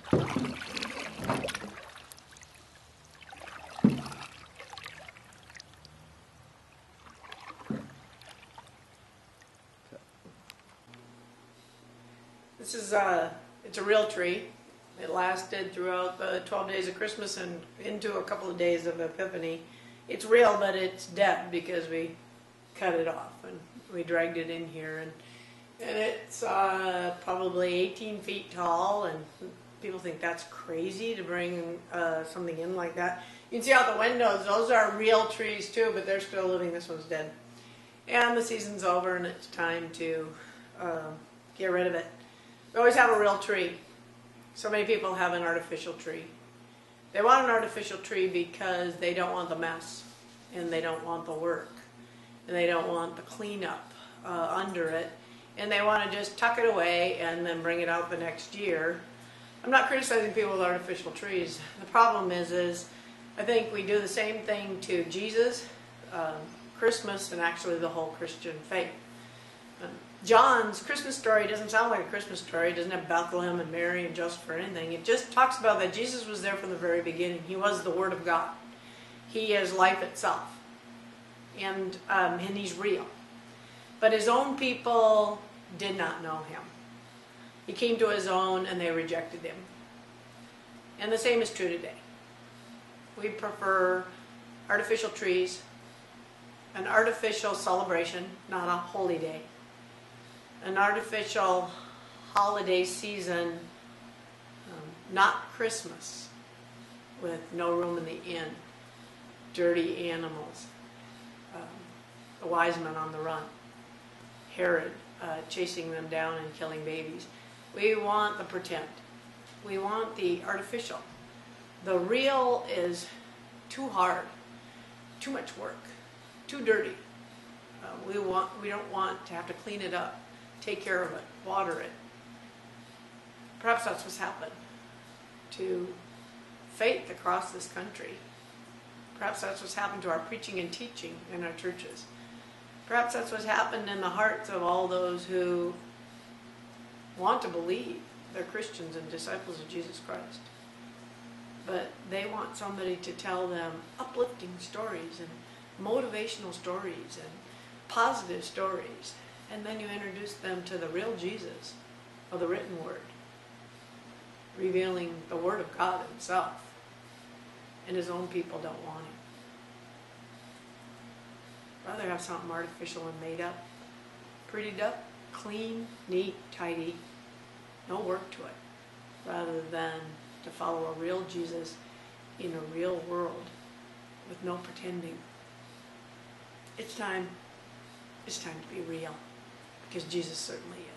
This is it's a real tree. It lasted throughout the 12 days of Christmas and into a couple of days of Epiphany. It's real, but it's dead because we cut it off and we dragged it in here. And it's probably 18 feet tall, and people think that's crazy to bring something in like that. You can see out the windows, those are real trees too, but they're still living. This one's dead. And the season's over and it's time to get rid of it. We always have a real tree. So many people have an artificial tree. They want an artificial tree because they don't want the mess, and they don't want the work, and they don't want the cleanup under it, and they want to just tuck it away and then bring it out the next year. I'm not criticizing people with artificial trees. The problem is I think we do the same thing to Jesus, Christmas, and actually the whole Christian faith. John's Christmas story doesn't sound like a Christmas story. It doesn't have Bethlehem and Mary and Joseph or anything. It just talks about that Jesus was there from the very beginning. He was the Word of God. He is life itself. And he's real. But his own people did not know him. He came to his own and they rejected him. And the same is true today. We prefer artificial trees, an artificial celebration, not a holy day, an artificial holiday season, not Christmas, with no room in the inn, dirty animals, the wise men on the run, Herod chasing them down and killing babies. We want the pretend. We want the artificial. The real is too hard, too much work, too dirty. We don't want to have to clean it up, take care of it, water it. Perhaps that's what's happened to faith across this country. Perhaps that's what's happened to our preaching and teaching in our churches. Perhaps that's what's happened in the hearts of all those who want to believe they're Christians and disciples of Jesus Christ. But they want somebody to tell them uplifting stories and motivational stories and positive stories. And then you introduce them to the real Jesus of the written word, revealing the Word of God himself. And his own people don't want him. Rather have something artificial and made up, prettied up, clean, neat, tidy, no work to it, rather than to follow a real Jesus in a real world with no pretending. It's time to be real, because Jesus certainly is.